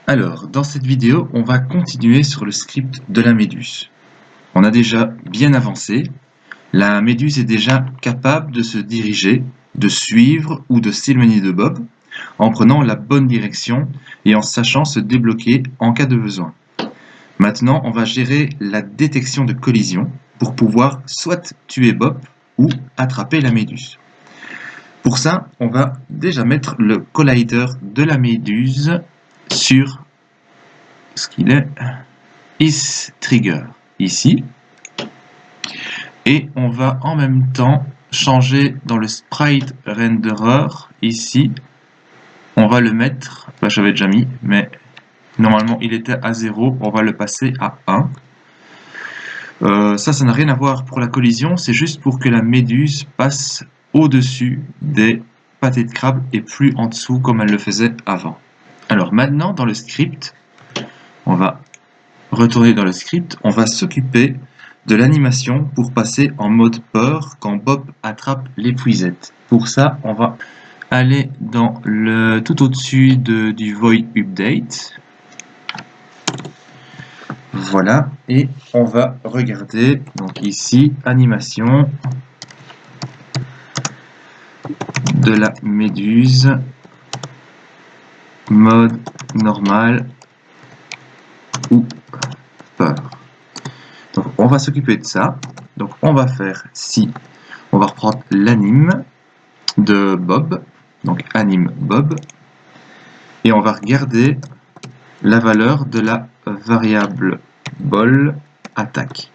Alors, dans cette vidéo, on va continuer sur le script de la méduse. On a déjà bien avancé. La méduse est déjà capable de se diriger, de suivre ou de s'éloigner de Bob en prenant la bonne direction et en sachant se débloquer en cas de besoin. Maintenant, on va gérer la détection de collision pour pouvoir soit tuer Bob ou attraper la méduse. Pour ça, on va déjà mettre le collider de la méduse sur ce qu'il est isTrigger ici, et on va en même temps changer dans le sprite renderer ici. On va le mettre, j'avais déjà mis, mais normalement il était à 0, on va le passer à 1. Ça n'a rien à voir pour la collision, c'est juste pour que la méduse passe au-dessus des pâtés de crabe et plus en dessous comme elle le faisait avant. Alors maintenant dans le script, on va retourner dans le script, on va s'occuper de l'animation pour passer en mode peur quand Bob attrape l'épuisette. Pour ça, on va aller dans le tout au-dessus du void update. Voilà, et on va regarder, donc ici, animation de la méduse, mode normal ou peur. Donc on va s'occuper de ça. Donc on va faire si, on va reprendre l'anime de Bob, donc anime Bob, et on va regarder la valeur de la variable ball attaque.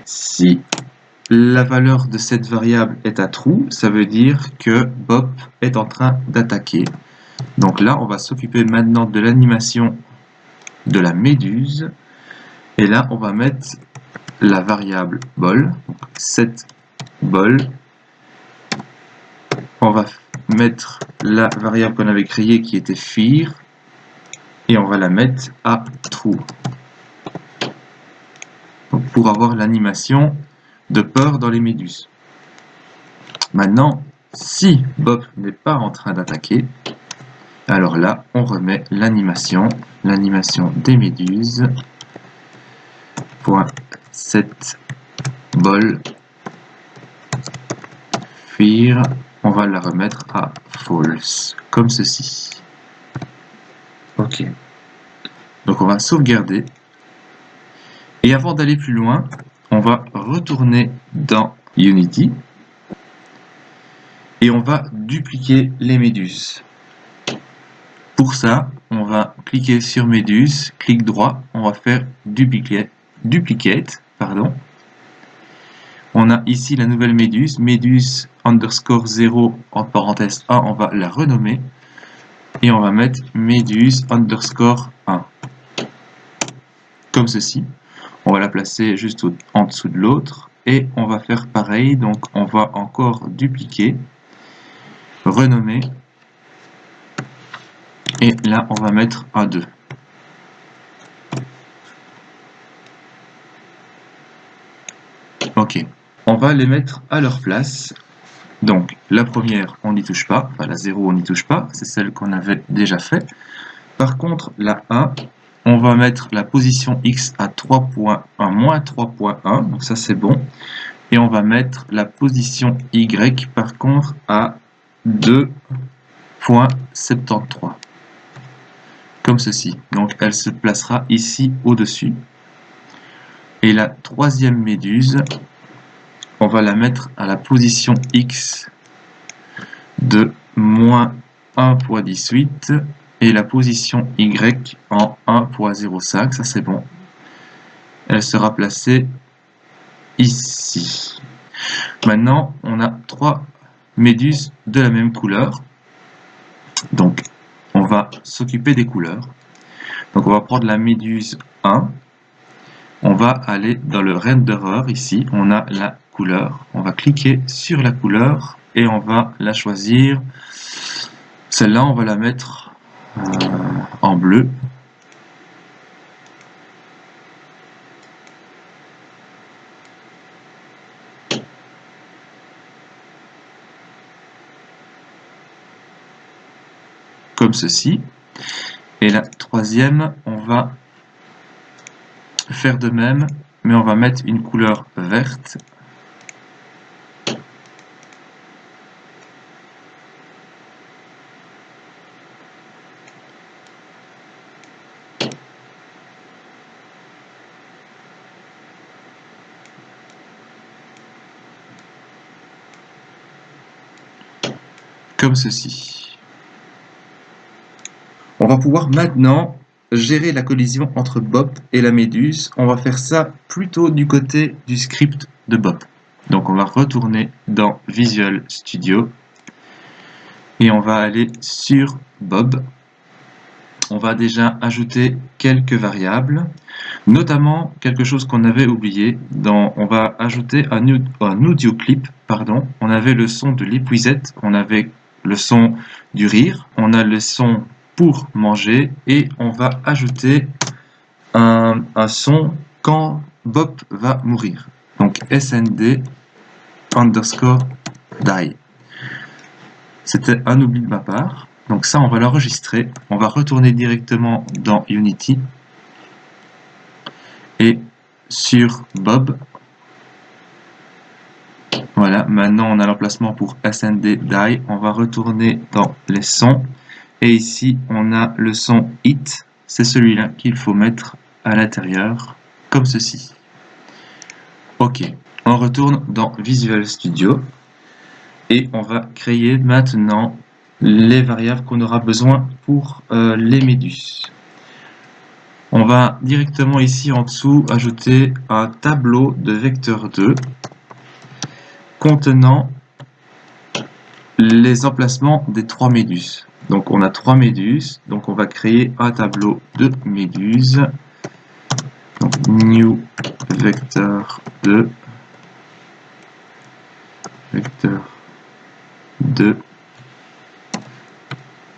Si la valeur de cette variable est à true, ça veut dire que Bob est en train d'attaquer. Donc là, on va s'occuper maintenant de l'animation de la méduse. Et là, on va mettre la variable ball, set ball. On va mettre la variable qu'on avait créée qui était fear. Et on va la mettre à true. Donc pour avoir l'animation de peur dans les méduses. Maintenant, si Bob n'est pas en train d'attaquer, alors là, on remet l'animation des méduses. Set ball fear, on va la remettre à false, comme ceci. Ok. Donc on va sauvegarder. Et avant d'aller plus loin, on va retourner dans Unity. Et on va dupliquer les méduses. Pour ça, on va cliquer sur méduse, clic droit, on va faire duplicate, pardon. On a ici la nouvelle méduse, méduse underscore 0 entre parenthèses 1, on va la renommer. Et on va mettre méduse underscore 1. Comme ceci. On va la placer juste en dessous de l'autre. Et on va faire pareil, donc on va encore dupliquer, renommer. Et là, on va mettre un 2. Ok. On va les mettre à leur place. Donc, la première, on n'y touche pas. Enfin, la 0, on n'y touche pas. C'est celle qu'on avait déjà fait. Par contre, la 1, on va mettre la position X à 3.1, moins 3.1. Donc ça, c'est bon. Et on va mettre la position Y, par contre, à 2.73. Comme ceci. Donc, elle se placera ici au-dessus. Et la troisième méduse, on va la mettre à la position X de moins 1.18 et la position Y en 1.05, ça c'est bon. Elle sera placée ici. Maintenant, on a 3 méduses de la même couleur. Donc, on va s'occuper des couleurs. Donc, on va prendre la méduse 1. On va aller dans le renderer ici. On a la couleur. On va cliquer sur la couleur et on va la choisir. Celle-là, on va la mettre en bleu. comme ceci. Et la troisième, on va faire de même, mais on va mettre une couleur verte. Comme ceci. On va pouvoir maintenant gérer la collision entre Bob et la méduse. On va faire ça plutôt du côté du script de Bob. Donc on va retourner dans Visual Studio et on va aller sur Bob. On va déjà ajouter quelques variables, notamment quelque chose qu'on avait oublié. On va ajouter un audio clip, pardon. On avait le son de l'épuisette, on avait le son du rire, on a le son pour manger et on va ajouter un son quand Bob va mourir. Donc SND underscore die. C'était un oubli de ma part. Donc ça, on va l'enregistrer. On va retourner directement dans Unity. Et sur Bob. Voilà, maintenant on a l'emplacement pour SND die. On va retourner dans les sons. Et ici, on a le son hit. C'est celui-là qu'il faut mettre à l'intérieur, comme ceci. Ok, on retourne dans Visual Studio. Et on va créer maintenant les variables qu'on aura besoin pour les méduses. On va directement ici en dessous ajouter un tableau de vecteur 2 contenant les emplacements des 3 méduses. Donc on a 3 méduses, donc on va créer un tableau de méduses. Donc new vector 2 vecteur 2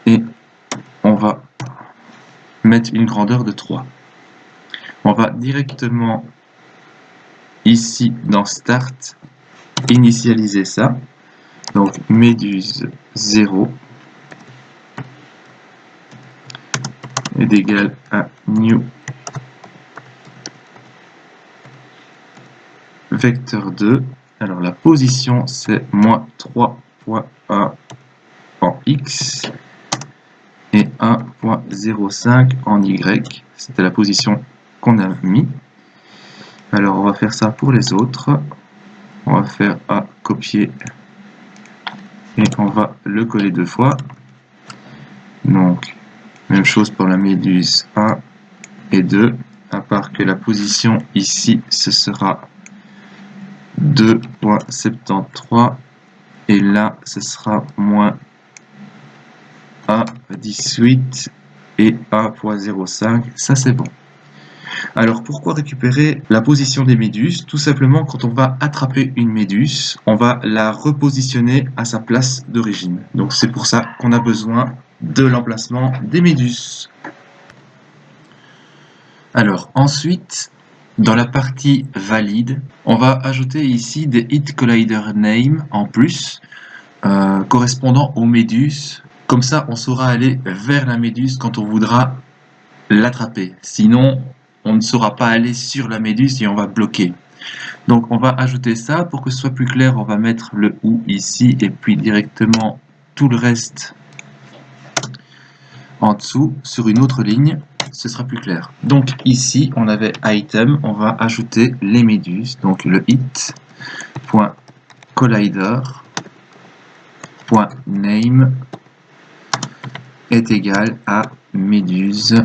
et on va mettre une grandeur de 3. On va directement ici dans Start initialiser ça. Donc méduse 0 est égal à new vecteur 2. Alors la position c'est moins 3.1 en X et 1.05 en Y. C'était la position qu'on a mis. Alors on va faire ça pour les autres. On va faire un copier et on va le coller 2 fois. Donc même chose pour la méduse 1 et 2, à part que la position ici ce sera 2.73 et là ce sera moins 1.18 et 1.05. Ça c'est bon. Alors pourquoi récupérer la position des méduses? Tout simplement, quand on va attraper une méduse, on va la repositionner à sa place d'origine. Donc c'est pour ça qu'on a besoin de l'emplacement des méduses. Alors ensuite, dans la partie valide, on va ajouter ici des hit collider name en plus, correspondant aux méduses. Comme ça, on saura aller vers la méduse quand on voudra l'attraper. Sinon, on ne saura pas aller sur la méduse et on va bloquer. Donc on va ajouter ça. Pour que ce soit plus clair, on va mettre le OU ici et puis directement tout le reste en dessous sur une autre ligne. Ce sera plus clair. Donc ici, on avait item, on va ajouter les méduses. Donc le hit.collider.name est égal à méduse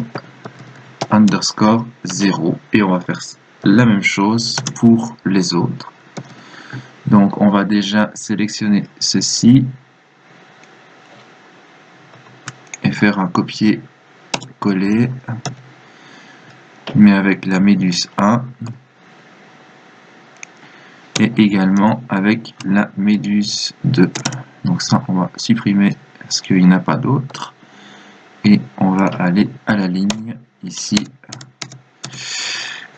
underscore 0 et on va faire la même chose pour les autres. Donc on va déjà sélectionner ceci et faire un copier-coller mais avec la méduse 1 et également avec la méduse 2. Donc ça on va supprimer parce qu'il n'y en a pas d'autre et on va aller à la ligne ici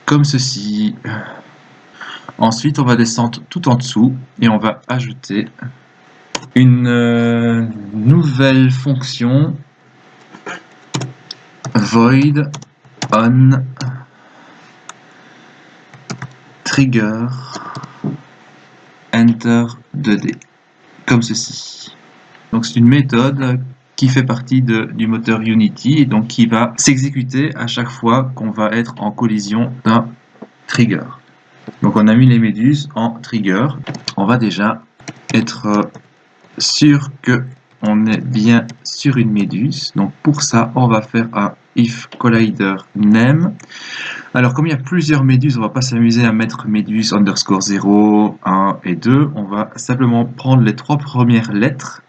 comme ceci. Ensuite on va descendre tout en dessous et on va ajouter une nouvelle fonction void on trigger enter 2D, comme ceci. Donc c'est une méthode qui fait partie du moteur Unity et donc qui va s'exécuter à chaque fois qu'on va être en collision d'un trigger. Donc on a mis les méduses en trigger. On va déjà être sûr que on est bien sur une méduse. Donc pour ça, on va faire un if collider name. Alors comme il y a plusieurs méduses, on va pas s'amuser à mettre méduse underscore 0, 1 et 2. On va simplement prendre les 3 premières lettres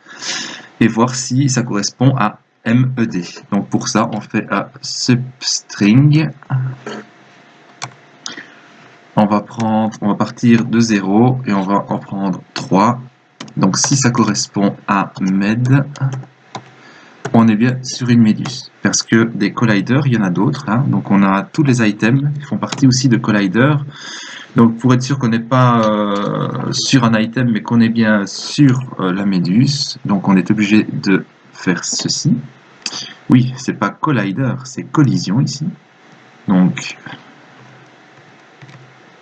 et voir si ça correspond à MED. Donc pour ça, on fait un substring. On va partir de 0 et on va en prendre 3. Donc si ça correspond à MED, on est bien sur une méduse. Parce que des colliders, il y en a d'autres. Hein. Donc on a tous les items qui font partie aussi de collider. Donc pour être sûr qu'on n'est pas sur un item, mais qu'on est bien sur la méduse, donc on est obligé de faire ceci. Oui, c'est pas collider, c'est collision ici. Donc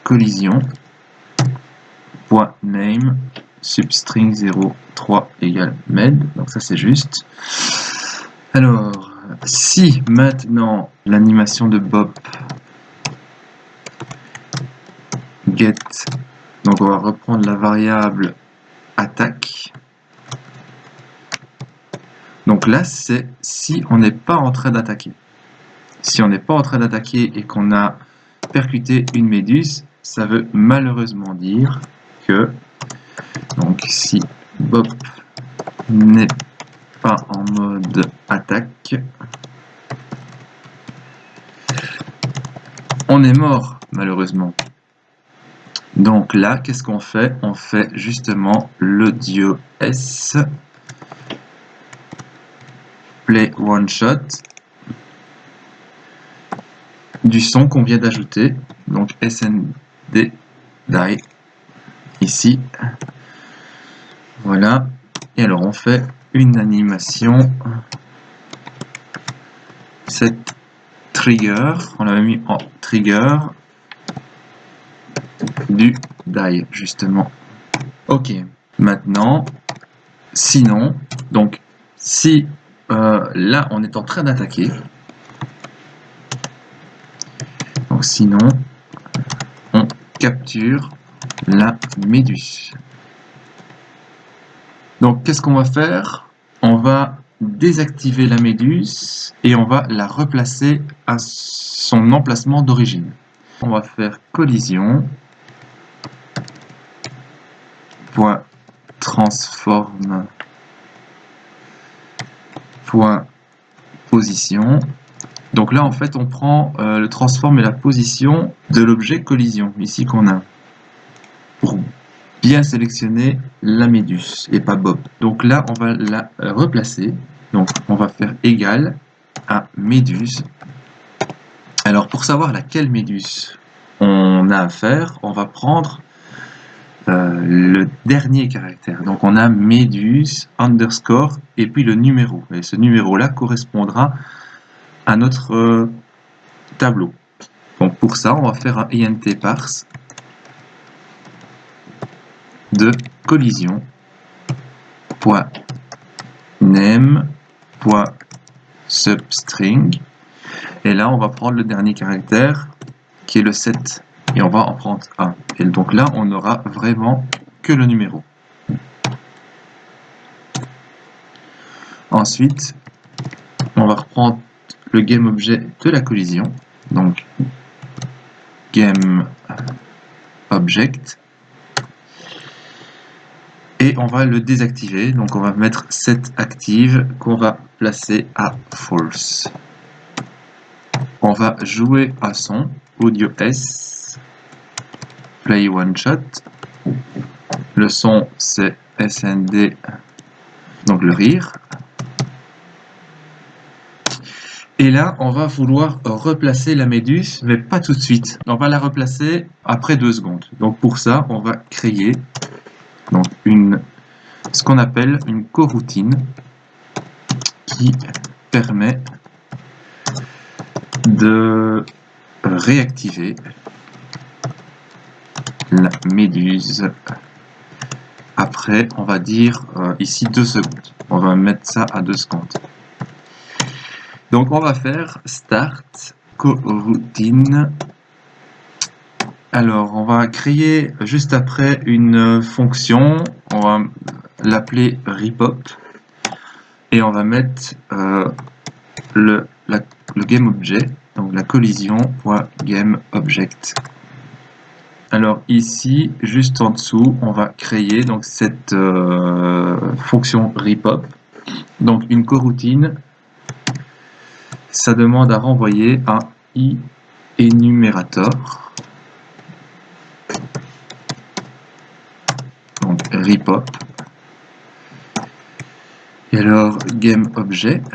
collision .name substring 03 égale med. Donc ça c'est juste. Alors, si maintenant l'animation de Bob get, donc on va reprendre la variable attaque. Donc là, c'est si on n'est pas en train d'attaquer. Si on n'est pas en train d'attaquer et qu'on a percuté une méduse, ça veut malheureusement dire que, donc si Bob n'est pas en mode attaque, on est mort malheureusement. Donc là, qu'est-ce qu'on fait? On fait justement l'audio S play one shot du son qu'on vient d'ajouter, donc SND die ici. Voilà. Et alors on fait une animation. Cette trigger, on l'avait mis en trigger du die justement. Ok. Maintenant, sinon, donc si là on est en train d'attaquer, donc sinon on capture la méduse. Donc qu'est-ce qu'on va faire? On va désactiver la méduse et on va la replacer à son emplacement d'origine. On va faire collision point transform point position. Donc là en fait on prend le transform et la position de l'objet collision ici qu'on a pour bien sélectionner la méduse et pas Bob. Donc là on va la replacer. Donc on va faire égal à méduse. Alors pour savoir laquelle méduse on a à faire, on va prendre le dernier caractère. Donc on a méduse underscore et puis le numéro. Et ce numéro-là correspondra à notre tableau. Donc pour ça, on va faire un int parse de collision .name .substring. Et là, on va prendre le dernier caractère qui est le 7. Et on va en prendre 1. Et donc là, on n'aura vraiment que le numéro. Ensuite, on va reprendre le GameObjet de la collision. Donc, GameObject. Et on va le désactiver. Donc, on va mettre set active qu'on va placer à false. On va jouer à son audio S. Play one shot. Le son c'est SND, donc le rire. Et là, on va vouloir replacer la méduse, mais pas tout de suite. On va la replacer après 2 secondes. Donc pour ça, on va créer donc ce qu'on appelle une coroutine qui permet de réactiver la méduse. Après, on va dire ici 2 secondes. On va mettre ça à 2 secondes. Donc, on va faire start coroutine. Alors, on va créer juste après une fonction. On va l'appeler repop. Et on va mettre le GameObject, donc la collision.GameObject. Alors ici, juste en dessous, on va créer donc cette fonction repop. Donc une coroutine, ça demande à renvoyer un enumerator. Donc repop. Et alors GameObject,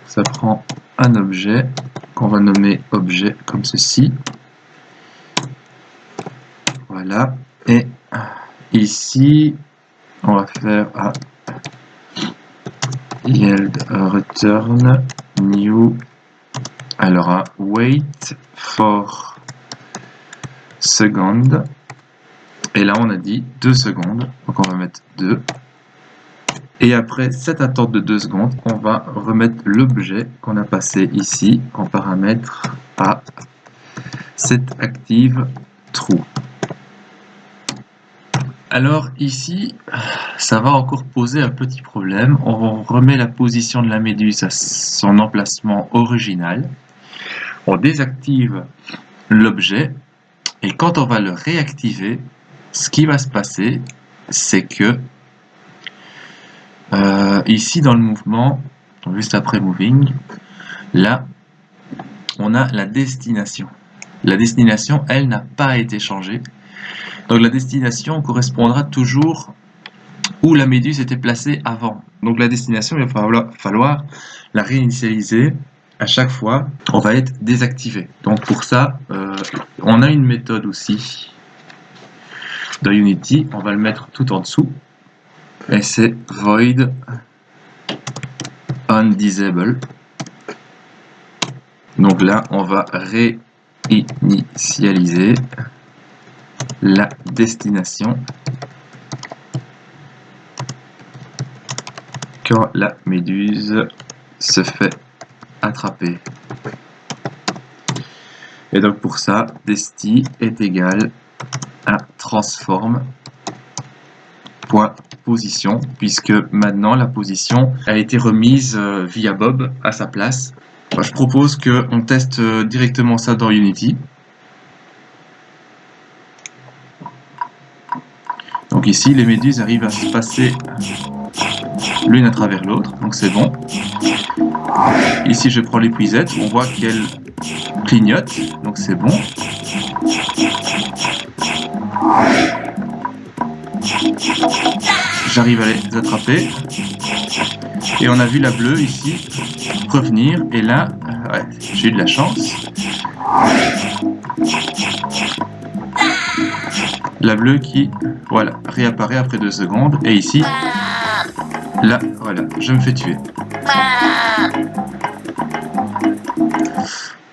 ça prend un objet qu'on va nommer objet comme ceci. Voilà. Et ici, on va faire un yield return new. Alors un wait for second. Et là, on a dit 2 secondes. Donc on va mettre 2. Et après cette attente de 2 secondes, on va remettre l'objet qu'on a passé ici en paramètre à setActive true. Alors ici, ça va encore poser un petit problème. On remet la position de la méduse à son emplacement original. On désactive l'objet et quand on va le réactiver, ce qui va se passer, c'est que ici dans le mouvement, juste après moving, là, on a la destination. La destination, elle, n'a pas été changée. Donc la destination correspondra toujours où la méduse était placée avant. Donc la destination, il va falloir la réinitialiser à chaque fois. On va être désactivé. Donc pour ça, on a une méthode aussi dans Unity. On va le mettre tout en dessous. Et c'est void onDisable. Donc là, on va réinitialiser la destination quand la méduse se fait attraper. Et donc pour ça, desti est égal à transform.position, puisque maintenant la position a été remise via Bob à sa place. Je propose qu'on teste directement ça dans Unity. Donc ici, les méduses arrivent à se passer l'une à travers l'autre, donc c'est bon. Ici, je prends l'épuisette, on voit qu'elle clignote, donc c'est bon. J'arrive à les attraper. Et on a vu la bleue ici revenir, et là, ouais, j'ai eu de la chance. La bleue qui, voilà, réapparaît après 2 secondes, et ici, là, voilà, je me fais tuer.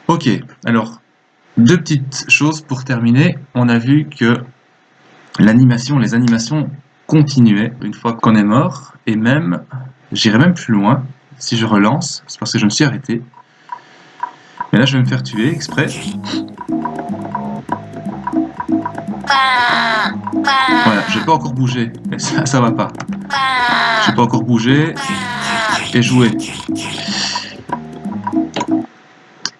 Ok, alors, 2 petites choses pour terminer. On a vu que les animations continuaient une fois qu'on est mort, et même, j'irai même plus loin. Si je relance, c'est parce que je me suis arrêté. Mais là, je vais me faire tuer exprès. Voilà, je vais pas encore bouger, mais ça va pas. Je vais pas encore bouger et jouer.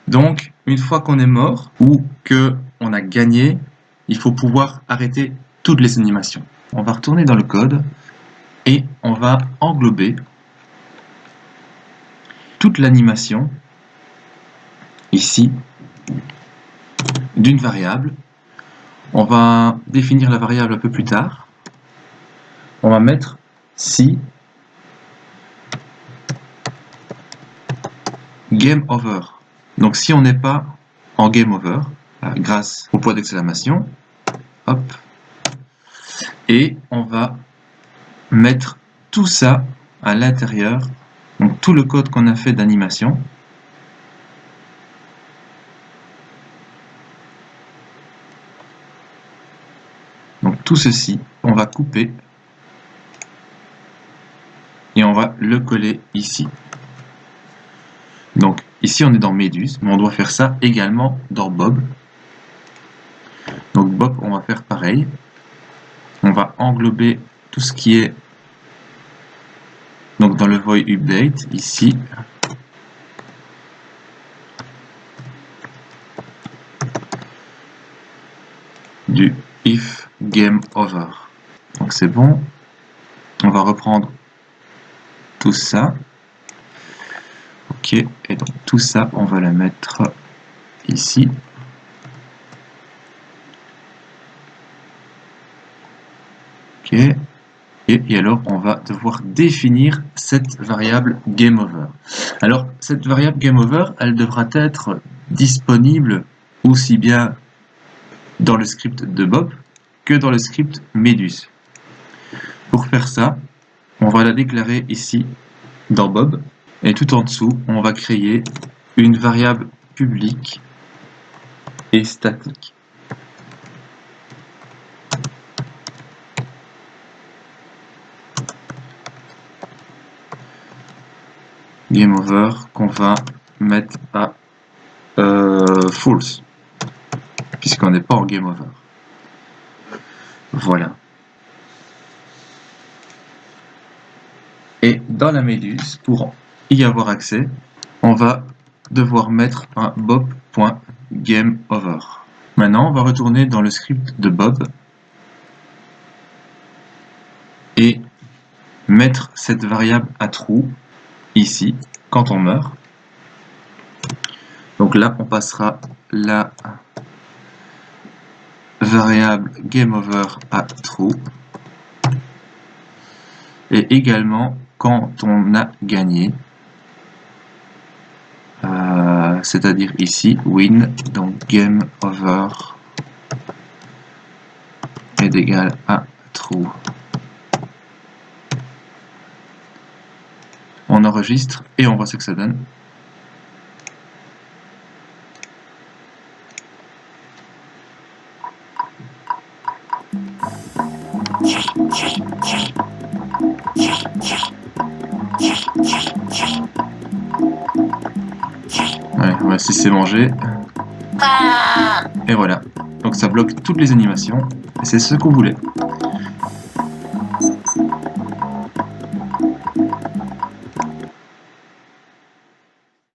Donc, une fois qu'on est mort ou que on a gagné, il faut pouvoir arrêter toutes les animations. On va retourner dans le code et on va englober toute l'animation ici d'une variable. On va définir la variable un peu plus tard. On va mettre si game over. Donc si on n'est pas en game over, grâce au point d'exclamation, hop, et on va mettre tout ça à l'intérieur, donc tout le code qu'on a fait d'animation, tout ceci, on va couper et on va le coller ici. Donc ici on est dans Méduse, mais on doit faire ça également dans Bob. Donc Bob, on va faire pareil. On va englober tout ce qui est donc dans le void update ici. Du if game over. Donc c'est bon. On va reprendre tout ça. Ok, et donc tout ça, on va le mettre ici. Ok. Et alors, on va devoir définir cette variable GameOver. Alors, cette variable GameOver, elle devra être disponible aussi bien dans le script de Bob que dans le script Méduse. Pour faire ça, on va la déclarer ici dans Bob. Et tout en dessous, on va créer une variable publique et statique. GameOver qu'on va mettre à false, puisqu'on n'est pas en GameOver. Voilà. Et dans la Méduse, pour y avoir accès, on va devoir mettre un bob.gameOver. Maintenant, on va retourner dans le script de Bob et mettre cette variable à true ici quand on meurt. Donc là, on passera la variable GameOver à true. Et également quand on a gagné, c'est-à-dire ici win, donc GameOver est égal à true. On enregistre et on voit ce que ça donne. Ouais, on va se laisser manger. Et voilà. Donc ça bloque toutes les animations. Et c'est ce qu'on voulait.